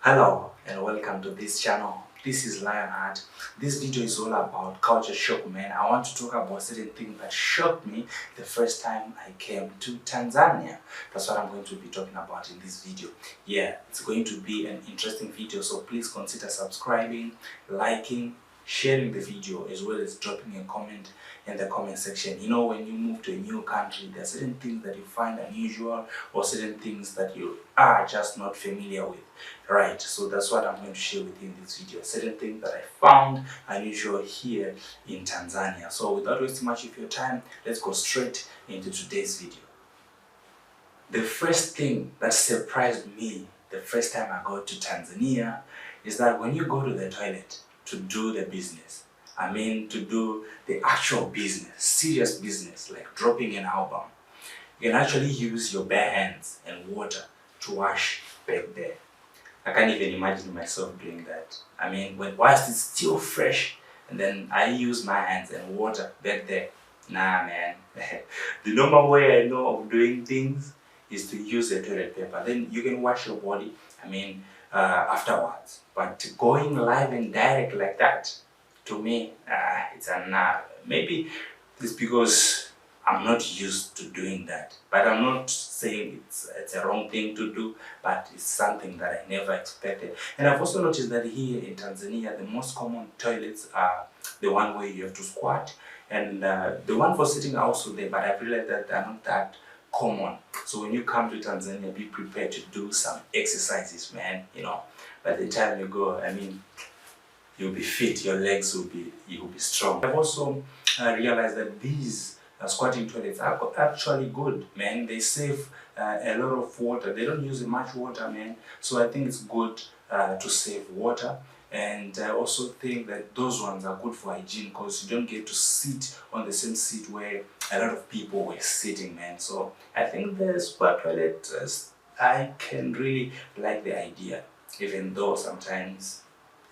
Hello and welcome to this channel. This is Lionheart. This video is all about culture shock, man. I want to talk about certain things that shocked me the first time I came to Tanzania. That's what I'm going to be talking about in this video. Yeah, it's going to be an interesting video, so please consider subscribing, liking, sharing the video, as well as dropping a comment in the comment section. You know, when you move to a new country, there are certain things that you find unusual or certain things that you are just not familiar with. Right, so that's what I'm going to share with you in this video. Certain things that I found unusual here in Tanzania. So without wasting much of your time, let's go straight into today's video. The first thing that surprised me the first time I got to Tanzania is that when you go to the toilet to do the business, to do the actual business, serious business, like dropping an album, you can actually use your bare hands and water to wash back there. I can't even imagine myself doing that. Whilst it's still fresh, and then I use my hands and water back there. Nah, man. The normal way I know of doing things is to use a toilet paper. Then you can wash your body, afterwards. But going live and direct like that, to me, it's a nah. Maybe it's because I'm not used to doing that. But I'm not saying it's a wrong thing to do, but it's something that I never expected. And I've also noticed that here in Tanzania, the most common toilets are the one where you have to squat, and the one for sitting are also there, but I've realized that they're not that common. So when you come to Tanzania, be prepared to do some exercises, man. You know, by the time you go, you'll be fit, your legs will be strong. I've also realized that these squatting toilets are actually good, man. They save a lot of water. They don't use much water, man. So I think it's good to save water. And I also think that those ones are good for hygiene because you don't get to sit on the same seat where a lot of people were sitting, man. So I think the squat toilet, I can really like the idea, even though sometimes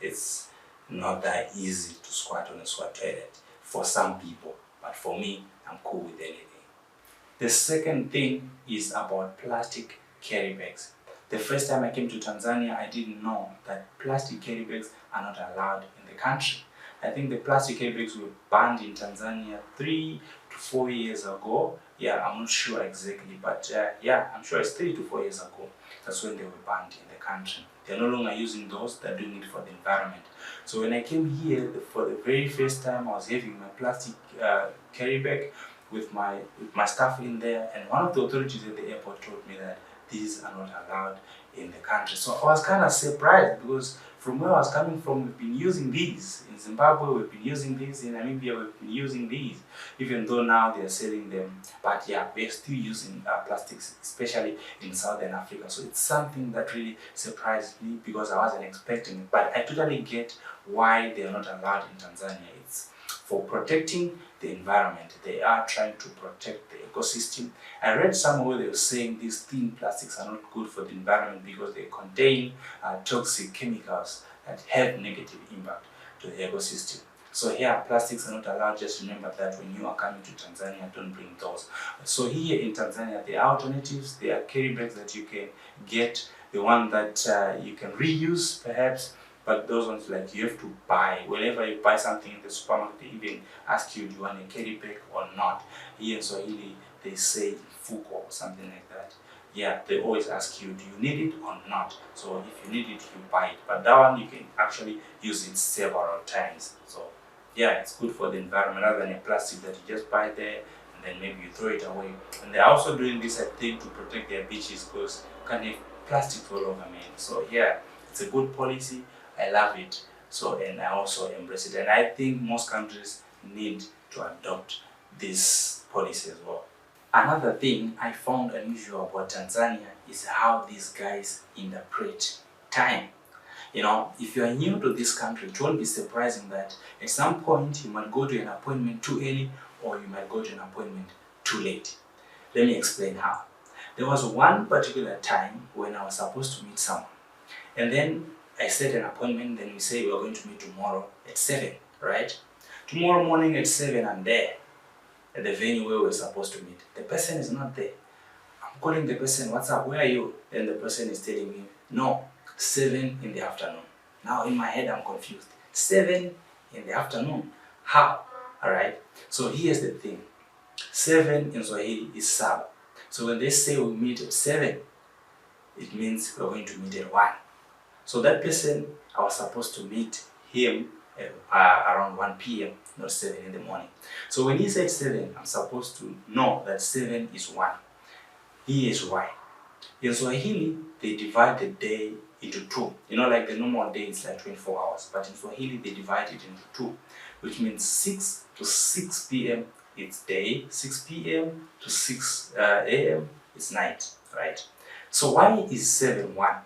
it's not that easy to squat on a squat toilet for some people. But for me, I'm cool with anything. The second thing is about plastic carry bags. The first time I came to Tanzania, I didn't know that plastic carry bags are not allowed in the country. I think the plastic carry bags were banned in Tanzania 3 to 4 years ago. Yeah, I'm not sure exactly, but yeah, I'm sure it's 3 to 4 years ago. That's when they were banned in the country. They're no longer using those, they're doing it for the environment. So when I came here, for the very first time, I was having my plastic carry bag with my stuff in there, and one of the authorities at the airport told me that these are not allowed in the country. So I was kind of surprised because from where I was coming from, we've been using these. In Zimbabwe, we've been using these. In Namibia, we've been using these. Even though now they're selling them. But yeah, we're still using plastics, especially in Southern Africa. So it's something that really surprised me because I wasn't expecting it. But I totally get why they're not allowed in Tanzania. It's for protecting the environment. They are trying to protect the ecosystem. I read somewhere they were saying these thin plastics are not good for the environment because they contain toxic chemicals that have negative impact to the ecosystem. So here, plastics are not allowed. Just remember that when you are coming to Tanzania, don't bring those. So here in Tanzania, there are alternatives. There are carry bags that you can get. The one that you can reuse, perhaps. But those ones, like, you have to buy. Whenever you buy something in the supermarket, they even ask you, do you want a carry bag or not? Here in Swahili, they say fuko or something like that. Yeah, they always ask you, do you need it or not? So if you need it, you buy it. But that one, you can actually use it several times. So yeah, it's good for the environment rather than a plastic that you just buy there and then maybe you throw it away. And they're also doing this, I think, to protect their beaches because you can't have plastic all over, man. So yeah, it's a good policy. I love it. So, and I also embrace it. And I think most countries need to adopt this policy as well. Another thing I found unusual about Tanzania is how these guys interpret time. You know, if you are new to this country, it won't be surprising that at some point you might go to an appointment too early or you might go to an appointment too late. Let me explain how. There was one particular time when I was supposed to meet someone, and then I set an appointment. Then we say we're going to meet tomorrow at 7, right? Tomorrow morning at 7, I'm there at the venue where we're supposed to meet. The person is not there. I'm calling the person, what's up, where are you? Then the person is telling me, no, 7 in the afternoon. Now in my head I'm confused. 7 in the afternoon? How? Alright, so here's the thing. 7 in Swahili is saba. So when they say we meet at 7, it means we're going to meet at 1. So that person, I was supposed to meet him at, around 1 p.m., not 7 in the morning. So when he said 7, I'm supposed to know that 7 is 1. Here is why. In Swahili, they divide the day into 2. You know, like the normal day is like 24 hours, but in Swahili, they divide it into 2, which means 6 to 6 p.m. it's day, 6 p.m. to 6 a.m. it's night, right? So why is 7 1?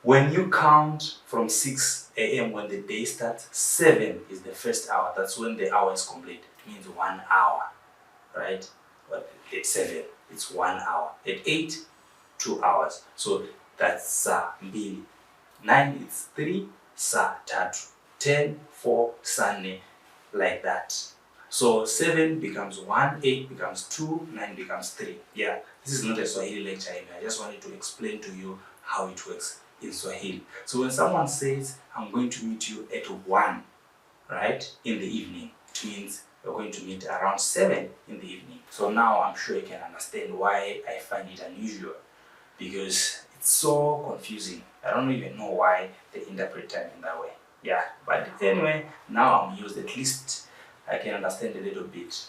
When you count from 6 a.m. when the day starts, 7 is the first hour. That's when the hour is complete. It means 1 hour, right? But at 7, it's 1 hour. At 8, 2 hours. So that's saa mbili. 9 it's 3, saa tatu. 10, 4, saa nne, like that. So 7 becomes 1, 8 becomes 2, 9 becomes 3. Yeah, this is not a Swahili lecture. I just wanted to explain to you how it works in Swahili. So when someone says, I'm going to meet you at 1, right, in the evening, it means we're going to meet around 7 in the evening. So now I'm sure you can understand why I find it unusual, because it's so confusing. I don't even know why they interpret time in that way. Yeah, but anyway, now I'm used. At least I can understand a little bit.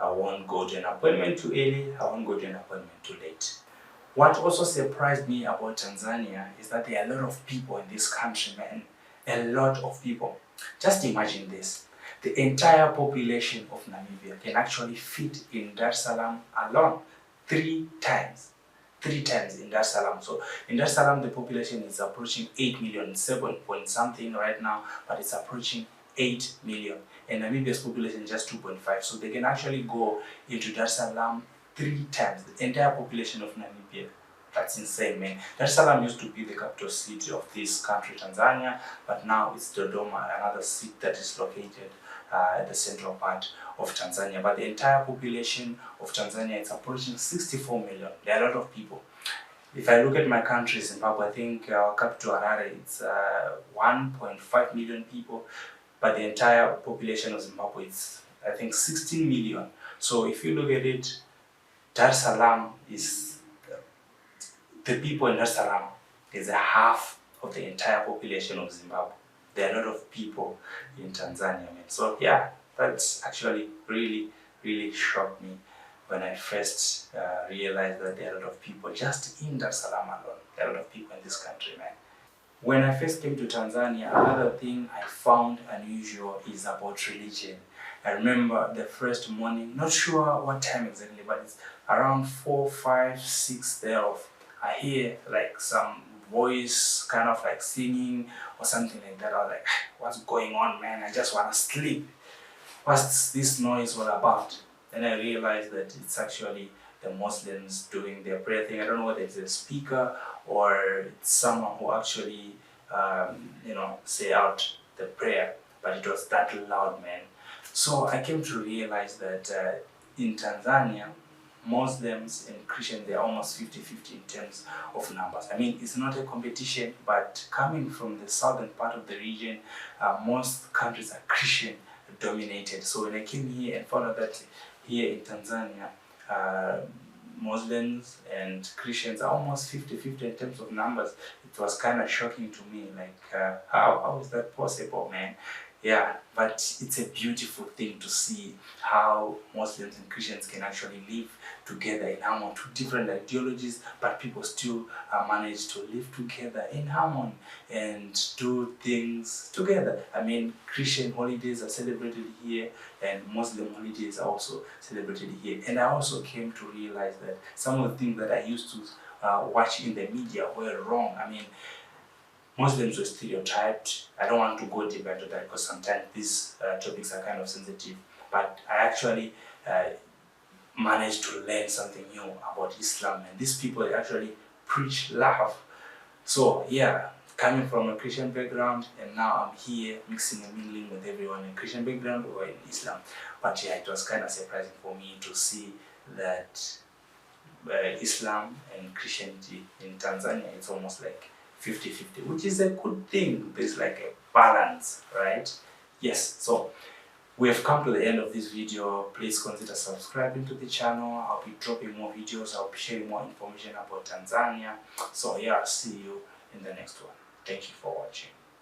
I won't go to an appointment too early. I won't go to an appointment too late. What also surprised me about Tanzania is that there are a lot of people in this country, man. A lot of people. Just imagine this. The entire population of Namibia can actually fit in Dar es Salaam alone 3 times. 3 times in Dar es Salaam. So in Dar es Salaam, the population is approaching 8 million, 7 point something right now, but it's approaching 8 million. And Namibia's population is just 2.5. So they can actually go into Dar es Salaam 3 times, the entire population of Namibia. That's insane, man. Dar es Salaam used to be the capital city of this country, Tanzania, but now it's Dodoma, another city that is located at the central part of Tanzania. But the entire population of Tanzania is approaching 64 million. There are a lot of people. If I look at my country, Zimbabwe, I think our capital Harare, it's 1.5 million people, but the entire population of Zimbabwe is, I think, 16 million. So if you look at it, Dar es Salaam is, the people in Dar es Salaam is a half of the entire population of Zimbabwe. There are a lot of people in Tanzania, man. So yeah, that's actually really shocked me when I first realized that there are a lot of people just in Dar es Salaam alone. There are a lot of people in this country, man. When I first came to Tanzania, another thing I found unusual is about religion. I remember the first morning, not sure what time exactly, but it's around 4, 5, 6 thereof. I hear like some voice kind of like singing or something like that. I was like, what's going on, man? I just want to sleep. What's this noise all about? Then I realized that it's actually the Muslims doing their prayer thing. I don't know whether it's a speaker or it's someone who actually, say out the prayer, but it was that loud, man. So I came to realize that in Tanzania, Muslims and Christians, they're almost 50-50 in terms of numbers. I mean, it's not a competition, but coming from the southern part of the region, most countries are Christian dominated. So when I came here and found out that here in Tanzania, Muslims and Christians are almost 50-50 in terms of numbers, it was kind of shocking to me. Like, how is that possible, man? Yeah, but it's a beautiful thing to see how Muslims and Christians can actually live together in harmony. Two different ideologies, but people still manage to live together in harmony and do things together. I mean, Christian holidays are celebrated here and Muslim holidays are also celebrated here. And I also came to realize that some of the things that I used to watch in the media were wrong. I mean, Muslims were stereotyped. I don't want to go deeper into that because sometimes these topics are kind of sensitive. But I actually managed to learn something new about Islam, and these people actually preach love. So yeah, coming from a Christian background, and now I'm here mixing and mingling with everyone in Christian background or in Islam. But yeah, it was kind of surprising for me to see that Islam and Christianity in Tanzania, it's almost like 50-50, which is a good thing. There's like a balance, right? Yes, so we have come to the end of this video. Please consider subscribing to the channel. I'll be dropping more videos. I'll be sharing more information about Tanzania. So yeah, I'll see you in the next one. Thank you for watching.